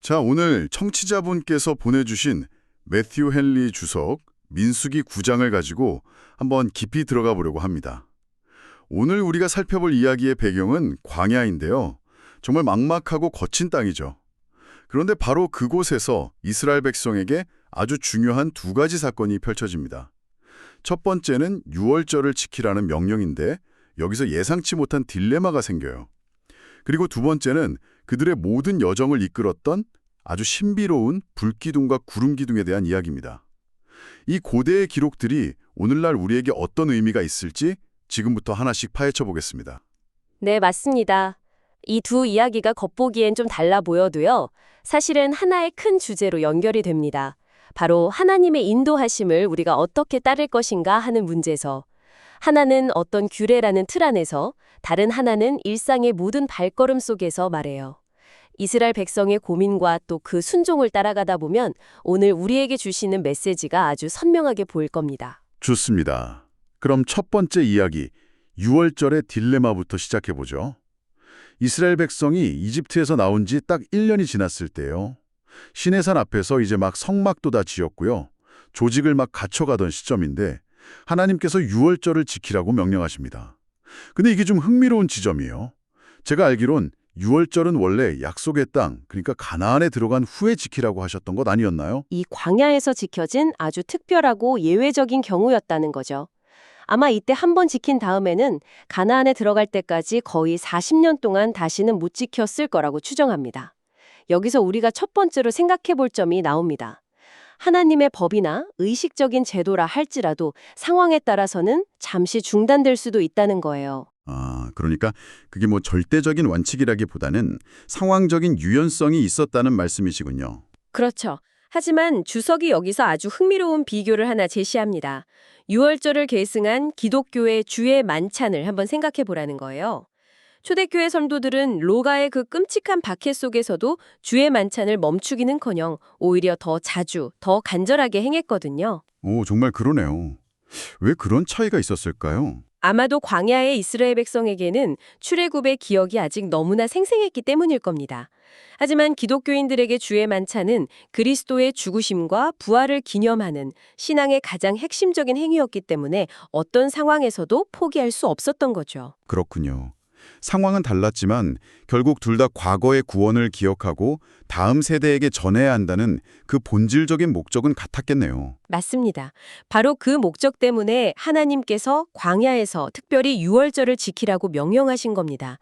자, 오늘 청취자분께서 보내주신 매튜 헨리 주석 민수기 9장을 가지고 한번 깊이 들어가 보려고 합니다. 오늘 우리가 살펴볼 이야기의 배경은 광야인데요. 정말 막막하고 거친 땅이죠. 그런데 바로 그곳에서 이스라엘 백성에게 아주 중요한 두 가지 사건이 펼쳐집니다. 첫 번째는 유월절을 지키라는 명령인데 여기서 예상치 못한 딜레마가 생겨요. 그리고 두 번째는 그들의 모든 여정을 이끌었던 아주 신비로운 불기둥과 구름기둥에 대한 이야기입니다. 이 고대의 기록들이 오늘날 우리에게 어떤 의미가 있을지 지금부터 하나씩 파헤쳐 보겠습니다. 네, 맞습니다. 이 두 이야기가 겉보기엔 좀 달라 보여도요, 사실은 하나의 큰 주제로 연결이 됩니다. 바로 하나님의 인도하심을 우리가 어떻게 따를 것인가 하는 문제에서, 하나는 어떤 규례라는 틀 안에서, 다른 하나는 일상의 모든 발걸음 속에서 말해요. 이스라엘 백성의 고민과 또 그 순종을 따라가다 보면 오늘 우리에게 주시는 메시지가 아주 선명하게 보일 겁니다. 좋습니다. 그럼 첫 번째 이야기, 유월절의 딜레마부터 시작해보죠. 이스라엘 백성이 이집트에서 나온 지 딱 1년이 지났을 때요. 시내산 앞에서 이제 막 성막도 다 지었고요. 조직을 막 갖춰가던 시점인데 하나님께서 유월절을 지키라고 명령하십니다. 근데 이게 좀 흥미로운 지점이에요. 제가 알기론 유월절은 원래 약속의 땅, 그러니까 가나안에 들어간 후에 지키라고 하셨던 것 아니었나요? 이 광야에서 지켜진 아주 특별하고 예외적인 경우였다는 거죠. 아마 이때 한 번 지킨 다음에는 가나안에 들어갈 때까지 거의 40년 동안 다시는 못 지켰을 거라고 추정합니다. 여기서 우리가 첫 번째로 생각해 볼 점이 나옵니다. 하나님의 법이나 의식적인 제도라 할지라도 상황에 따라서는 잠시 중단될 수도 있다는 거예요. 그러니까 그게 뭐 절대적인 원칙이라기보다는 상황적인 유연성이 있었다는 말씀이시군요. 그렇죠. 하지만 주석이 여기서 아주 흥미로운 비교를 하나 제시합니다. 유월절을 계승한 기독교의 주의 만찬을 한번 생각해 보라는 거예요. 초대교회 성도들은 로가의 그 끔찍한 박해 속에서도 주의 만찬을 멈추기는커녕 오히려 더 자주, 더 간절하게 행했거든요. 오, 정말 그러네요. 왜 그런 차이가 있었을까요? 아마도 광야의 이스라엘 백성에게는 출애굽의 기억이 아직 너무나 생생했기 때문일 겁니다. 하지만 기독교인들에게 주의 만찬은 그리스도의 죽으심과 부활을 기념하는 신앙의 가장 핵심적인 행위였기 때문에 어떤 상황에서도 포기할 수 없었던 거죠. 그렇군요. 상황은 달랐지만 결국 둘 다 과거의 구원을 기억하고 다음 세대에게 전해야 한다는 그 본질적인 목적은 같았겠네요. 맞습니다. 바로 그 목적 때문에 하나님께서 광야에서 특별히 유월절을 지키라고 명령하신 겁니다.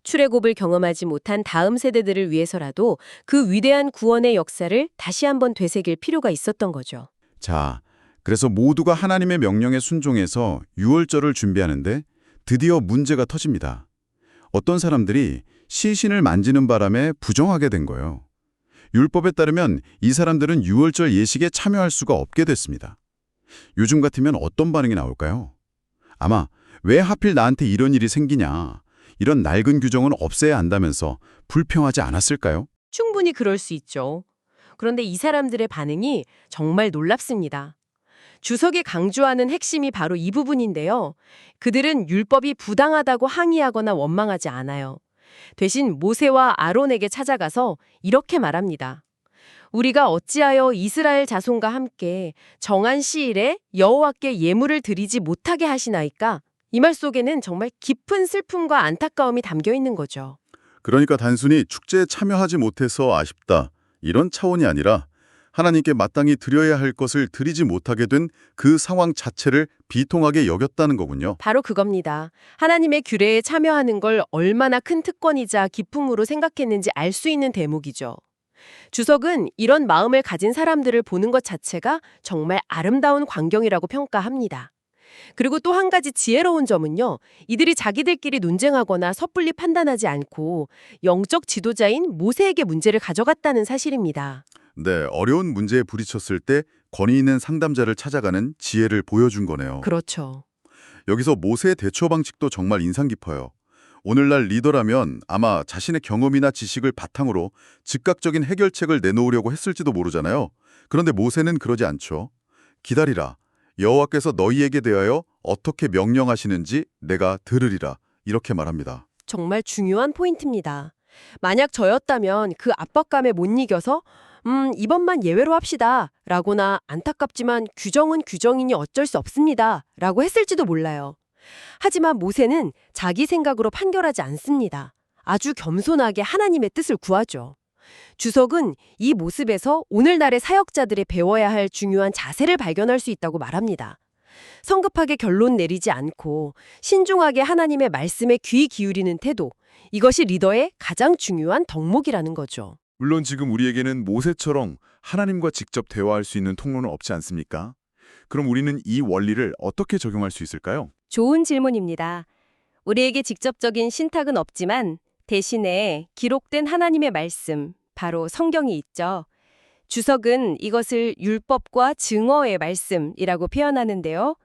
출애굽을 경험하지 못한 다음 세대들을 위해서라도 그 위대한 구원의 역사를 다시 한번 되새길 필요가 있었던 거죠. 자, 그래서 모두가 하나님의 명령에 순종해서 유월절을 준비하는데 드디어 문제가 터집니다. 어떤 사람들이 시신을 만지는 바람에 부정하게 된 거예요. 율법에 따르면 이 사람들은 유월절 예식에 참여할 수가 없게 됐습니다. 요즘 같으면 어떤 반응이 나올까요? 아마 왜 하필 나한테 이런 일이 생기냐, 이런 낡은 규정은 없애야 한다면서 불평하지 않았을까요? 충분히 그럴 수 있죠. 그런데 이 사람들의 반응이 정말 놀랍습니다. 주석이 강조하는 핵심이 바로 이 부분인데요. 그들은 율법이 부당하다고 항의하거나 원망하지 않아요. 대신 모세와 아론에게 찾아가서 이렇게 말합니다. 우리가 어찌하여 이스라엘 자손과 함께 정한 시일에 여호와께 예물을 드리지 못하게 하시나이까? 이 말 속에는 정말 깊은 슬픔과 안타까움이 담겨 있는 거죠. 그러니까 단순히 축제에 참여하지 못해서 아쉽다, 이런 차원이 아니라 하나님께 마땅히 드려야 할 것을 드리지 못하게 된 그 상황 자체를 비통하게 여겼다는 거군요. 바로 그겁니다. 하나님의 규례에 참여하는 걸 얼마나 큰 특권이자 기쁨으로 생각했는지 알 수 있는 대목이죠. 주석은 이런 마음을 가진 사람들을 보는 것 자체가 정말 아름다운 광경이라고 평가합니다. 그리고 또 한 가지 지혜로운 점은요. 이들이 자기들끼리 논쟁하거나 섣불리 판단하지 않고 영적 지도자인 모세에게 문제를 가져갔다는 사실입니다. 네, 어려운 문제에 부딪혔을 때 권위 있는 상담자를 찾아가는 지혜를 보여준 거네요. 그렇죠. 여기서 모세의 대처 방식도 정말 인상 깊어요. 오늘날 리더라면 아마 자신의 경험이나 지식을 바탕으로 즉각적인 해결책을 내놓으려고 했을지도 모르잖아요. 그런데 모세는 그러지 않죠. 기다리라. 여호와께서 너희에게 대하여 어떻게 명령하시는지 내가 들으리라. 이렇게 말합니다. 정말 중요한 포인트입니다. 만약 저였다면 그 압박감에 못 이겨서 이번만 예외로 합시다 라거나 안타깝지만 규정은 규정이니 어쩔 수 없습니다 라고 했을지도 몰라요. 하지만 모세는 자기 생각으로 판결하지 않습니다. 아주 겸손하게 하나님의 뜻을 구하죠. 주석은 이 모습에서 오늘날의 사역자들이 배워야 할 중요한 자세를 발견할 수 있다고 말합니다. 성급하게 결론 내리지 않고 신중하게 하나님의 말씀에 귀 기울이는 태도, 이것이 리더의 가장 중요한 덕목이라는 거죠. 물론 지금 우리에게는 모세처럼 하나님과 직접 대화할 수 있는 통로는 없지 않습니까? 그럼 우리는 이 원리를 어떻게 적용할 수 있을까요? 좋은 질문입니다. 우리에게 직접적인 신탁은 없지만 대신에 기록된 하나님의 말씀, 바로 성경이 있죠. 주석은 이것을 율법과 증거의 말씀이라고 표현하는데요.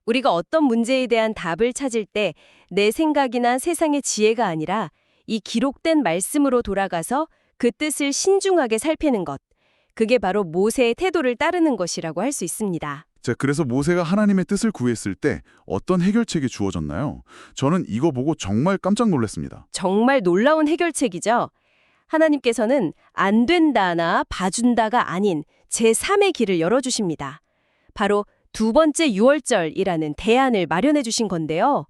우리가 어떤 문제에 대한 답을 찾을 때 내 생각이나 세상의 지혜가 아니라 이 기록된 말씀으로 돌아가서 그 뜻을 신중하게 살피는 것, 그게 바로 모세의 태도를 따르는 것이라고 할 수 있습니다. 자, 그래서 모세가 하나님의 뜻을 구했을 때 어떤 해결책이 주어졌나요? 저는 이거 보고 정말 깜짝 놀랐습니다. 정말 놀라운 해결책이죠. 하나님께서는 안 된다나 봐준다가 아닌 제3의 길을 열어주십니다. 바로 두 번째 유월절이라는 대안을 마련해 주신 건데요.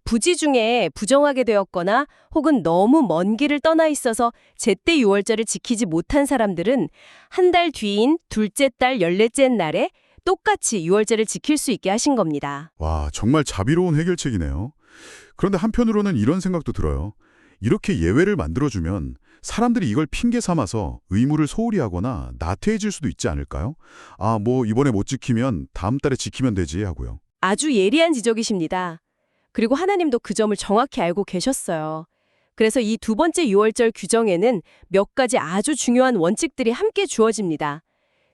부지 중에 부정하게 되었거나 혹은 너무 먼 길을 떠나 있어서 제때 유월절을 지키지 못한 사람들은 한 달 뒤인 둘째 달 14째 날에 똑같이 유월절을 지킬 수 있게 하신 겁니다. 와, 정말 자비로운 해결책이네요. 그런데 한편으로는 이런 생각도 들어요. 이렇게 예외를 만들어주면 사람들이 이걸 핑계 삼아서 의무를 소홀히 하거나 나태해질 수도 있지 않을까요? 아, 뭐 이번에 못 지키면 다음 달에 지키면 되지 하고요. 아주 예리한 지적이십니다. 그리고 하나님도 그 점을 정확히 알고 계셨어요. 그래서 이 두 번째 유월절 규정에는 몇 가지 아주 중요한 원칙들이 함께 주어집니다.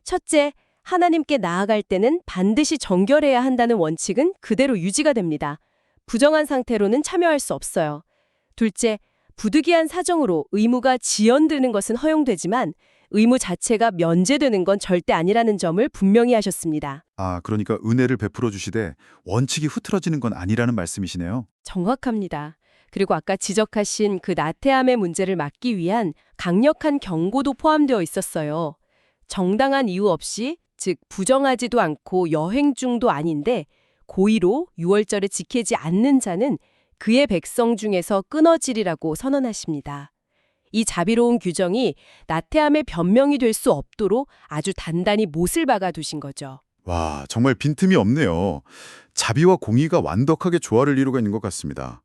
첫째, 하나님께 나아갈 때는 반드시 정결해야 한다는 원칙은 그대로 유지가 됩니다. 부정한 상태로는 참여할 수 없어요. 둘째, 부득이한 사정으로 의무가 지연되는 것은 허용되지만 의무 자체가 면제되는 건 절대 아니라는 점을 분명히 하셨습니다. 아, 그러니까 은혜를 베풀어 주시되 원칙이 흐트러지는 건 아니라는 말씀이시네요. 정확합니다. 그리고 아까 지적하신 그 나태함의 문제를 막기 위한 강력한 경고도 포함되어 있었어요. 정당한 이유 없이, 즉 부정하지도 않고 여행 중도 아닌데 고의로 유월절을 지키지 않는 자는 그의 백성 중에서 끊어지리라고 선언하십니다. 이 자비로운 규정이 나태함의 변명이 될 수 없도록 아주 단단히 못을 박아 두신 거죠. 와, 정말 빈틈이 없네요. 자비와 공의가 완벽하게 조화를 이루고 있는 것 같습니다.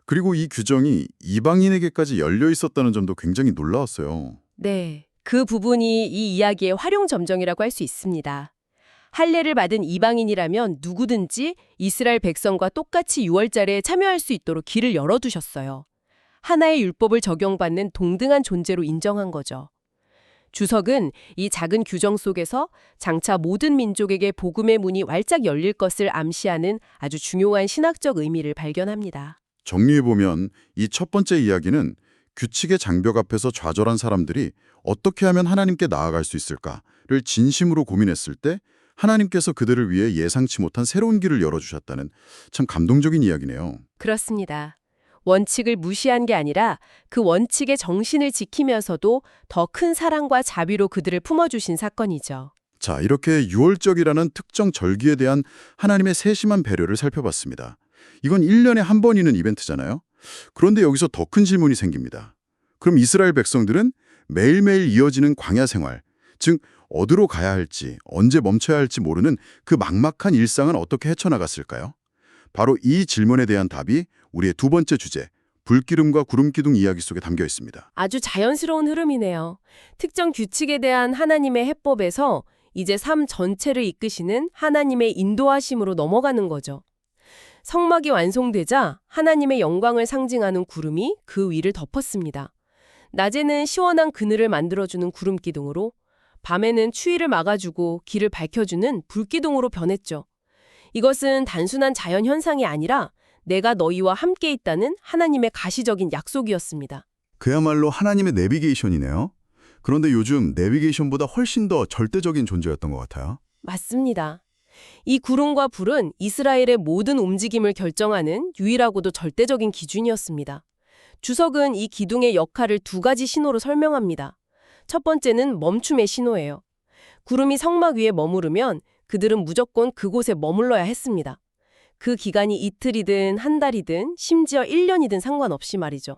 그리고 이 규정이 이방인에게까지 열려 있었다는 점도 굉장히 놀라웠어요. 네, 그 부분이 이 이야기의 활용점정이라고 할 수 있습니다. 할례를 받은 이방인이라면 누구든지 이스라엘 백성과 똑같이 유월절에 참여할 수 있도록 길을 열어두셨어요. 하나의 율법을 적용받는 동등한 존재로 인정한 거죠. 주석은 이 작은 규정 속에서 장차 모든 민족에게 복음의 문이 활짝 열릴 것을 암시하는 아주 중요한 신학적 의미를 발견합니다. 정리해보면 이 첫 번째 이야기는 규칙의 장벽 앞에서 좌절한 사람들이 어떻게 하면 하나님께 나아갈 수 있을까를 진심으로 고민했을 때 하나님께서 그들을 위해 예상치 못한 새로운 길을 열어주셨다는 참 감동적인 이야기네요. 그렇습니다. 원칙을 무시한 게 아니라 그 원칙의 정신을 지키면서도 더 큰 사랑과 자비로 그들을 품어주신 사건이죠. 자, 이렇게 유월절이라는 특정 절기에 대한 하나님의 세심한 배려를 살펴봤습니다. 이건 1년에 한 번 있는 이벤트잖아요. 그런데 여기서 더 큰 질문이 생깁니다. 그럼 이스라엘 백성들은 매일매일 이어지는 광야 생활, 즉 어디로 가야 할지, 언제 멈춰야 할지 모르는 그 막막한 일상은 어떻게 헤쳐나갔을까요? 바로 이 질문에 대한 답이 우리의 두 번째 주제, 불기름과 구름기둥 이야기 속에 담겨 있습니다. 아주 자연스러운 흐름이네요. 특정 규칙에 대한 하나님의 해법에서 이제 삶 전체를 이끄시는 하나님의 인도하심으로 넘어가는 거죠. 성막이 완성되자 하나님의 영광을 상징하는 구름이 그 위를 덮었습니다. 낮에는 시원한 그늘을 만들어주는 구름기둥으로, 밤에는 추위를 막아주고 길을 밝혀주는 불기둥으로 변했죠. 이것은 단순한 자연 현상이 아니라 내가 너희와 함께 있다는 하나님의 가시적인 약속이었습니다. 그야말로 하나님의 내비게이션이네요. 그런데 요즘 내비게이션보다 훨씬 더 절대적인 존재였던 것 같아요. 맞습니다. 이 구름과 불은 이스라엘의 모든 움직임을 결정하는 유일하고도 절대적인 기준이었습니다. 주석은 이 기둥의 역할을 두 가지 신호로 설명합니다. 첫 번째는 멈춤의 신호예요. 구름이 성막 위에 머무르면 그들은 무조건 그곳에 머물러야 했습니다. 그 기간이 이틀이든 한 달이든 심지어 1년이든 상관없이 말이죠.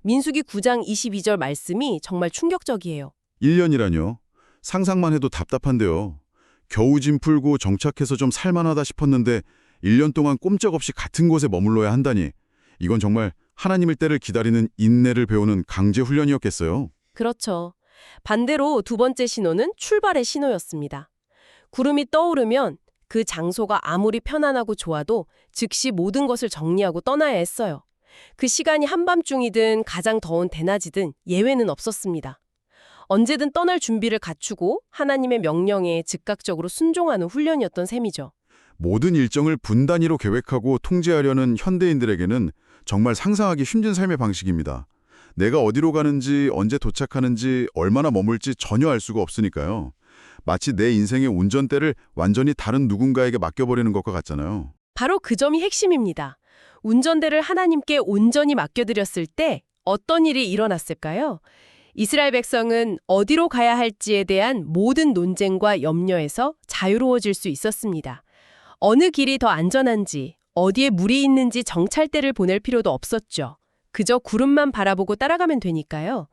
민수기 9장 22절 말씀이 정말 충격적이에요. 1년이라뇨? 상상만 해도 답답한데요. 겨우 짐 풀고 정착해서 좀 살만하다 싶었는데 1년 동안 꼼짝없이 같은 곳에 머물러야 한다니. 이건 정말 하나님의 때를 기다리는 인내를 배우는 강제 훈련이었겠어요. 그렇죠. 반대로 두 번째 신호는 출발의 신호였습니다. 구름이 떠오르면 그 장소가 아무리 편안하고 좋아도 즉시 모든 것을 정리하고 떠나야 했어요. 그 시간이 한밤중이든 가장 더운 대낮이든 예외는 없었습니다. 언제든 떠날 준비를 갖추고 하나님의 명령에 즉각적으로 순종하는 훈련이었던 셈이죠. 모든 일정을 분 단위로 계획하고 통제하려는 현대인들에게는 정말 상상하기 힘든 삶의 방식입니다. 내가 어디로 가는지, 언제 도착하는지, 얼마나 머물지 전혀 알 수가 없으니까요. 마치 내 인생의 운전대를 완전히 다른 누군가에게 맡겨버리는 것과 같잖아요. 바로 그 점이 핵심입니다. 운전대를 하나님께 온전히 맡겨드렸을 때 어떤 일이 일어났을까요? 이스라엘 백성은 어디로 가야 할지에 대한 모든 논쟁과 염려에서 자유로워질 수 있었습니다. 어느 길이 더 안전한지, 어디에 물이 있는지 정찰대를 보낼 필요도 없었죠. 그저 구름만 바라보고 따라가면 되니까요.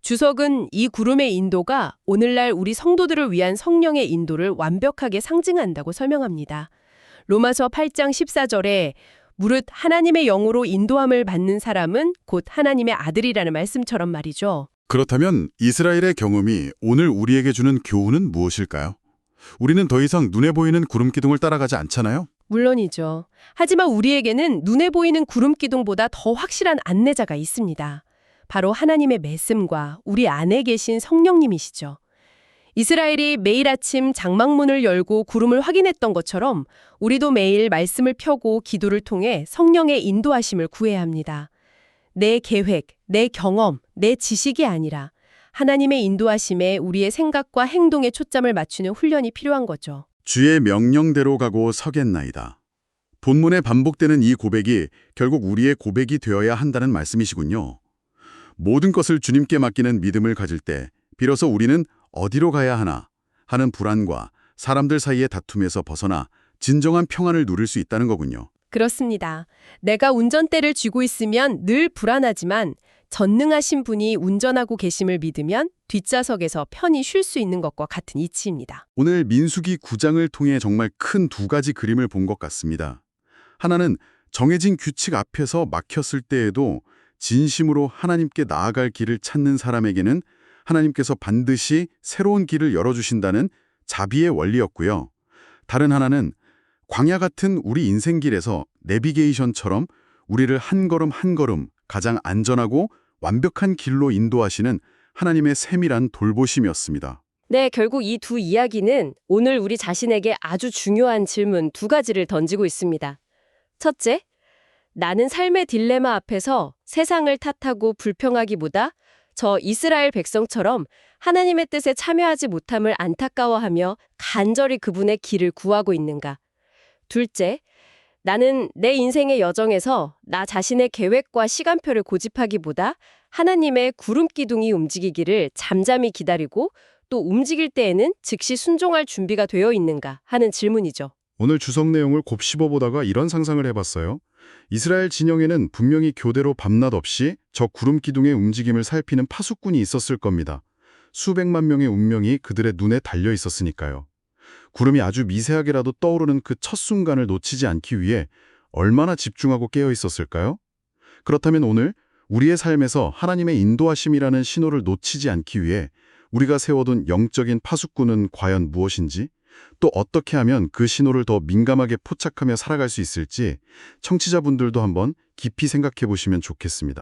주석은 이 구름의 인도가 오늘날 우리 성도들을 위한 성령의 인도를 완벽하게 상징한다고 설명합니다. 로마서 8장 14절에 무릇 하나님의 영으로 인도함을 받는 사람은 곧 하나님의 아들이라는 말씀처럼 말이죠. 그렇다면 이스라엘의 경험이 오늘 우리에게 주는 교훈은 무엇일까요? 우리는 더 이상 눈에 보이는 구름 기둥을 따라가지 않잖아요? 물론이죠. 하지만 우리에게는 눈에 보이는 구름 기둥보다 더 확실한 안내자가 있습니다. 바로 하나님의 말씀과 우리 안에 계신 성령님이시죠. 이스라엘이 매일 아침 장막문을 열고 구름을 확인했던 것처럼 우리도 매일 말씀을 펴고 기도를 통해 성령의 인도하심을 구해야 합니다. 내 계획, 내 경험, 내 지식이 아니라 하나님의 인도하심에 우리의 생각과 행동에 초점을 맞추는 훈련이 필요한 거죠. 주의 명령대로 가고 서겠나이다. 본문에 반복되는 이 고백이 결국 우리의 고백이 되어야 한다는 말씀이시군요. 모든 것을 주님께 맡기는 믿음을 가질 때 비로소 우리는 어디로 가야 하나 하는 불안과 사람들 사이의 다툼에서 벗어나 진정한 평안을 누릴 수 있다는 거군요. 그렇습니다. 내가 운전대를 쥐고 있으면 늘 불안하지만 전능하신 분이 운전하고 계심을 믿으면 뒷좌석에서 편히 쉴 수 있는 것과 같은 이치입니다. 오늘 민수기 9장을 통해 정말 큰 두 가지 그림을 본 것 같습니다. 하나는 정해진 규칙 앞에서 막혔을 때에도 진심으로 하나님께 나아갈 길을 찾는 사람에게는 하나님께서 반드시 새로운 길을 열어주신다는 자비의 원리였고요. 다른 하나는 광야 같은 우리 인생길에서 내비게이션처럼 우리를 한 걸음 한 걸음 가장 안전하고 완벽한 길로 인도하시는 하나님의 세밀한 돌보심이었습니다. 네, 결국 이 두 이야기는 오늘 우리 자신에게 아주 중요한 질문 두 가지를 던지고 있습니다. 첫째, 나는 삶의 딜레마 앞에서 세상을 탓하고 불평하기보다 저 이스라엘 백성처럼 하나님의 뜻에 참여하지 못함을 안타까워하며 간절히 그분의 길을 구하고 있는가. 둘째, 나는 내 인생의 여정에서 나 자신의 계획과 시간표를 고집하기보다 하나님의 구름기둥이 움직이기를 잠잠히 기다리고 또 움직일 때에는 즉시 순종할 준비가 되어 있는가 하는 질문이죠. 오늘 주석 내용을 곱씹어보다가 이런 상상을 해봤어요. 이스라엘 진영에는 분명히 교대로 밤낮 없이 저 구름 기둥의 움직임을 살피는 파수꾼이 있었을 겁니다. 수백만 명의 운명이 그들의 눈에 달려 있었으니까요. 구름이 아주 미세하게라도 떠오르는 그 첫 순간을 놓치지 않기 위해 얼마나 집중하고 깨어 있었을까요? 그렇다면 오늘 우리의 삶에서 하나님의 인도하심이라는 신호를 놓치지 않기 위해 우리가 세워둔 영적인 파수꾼은 과연 무엇인지, 또 어떻게 하면 그 신호를 더 민감하게 포착하며 살아갈 수 있을지 청취자분들도 한번 깊이 생각해 보시면 좋겠습니다.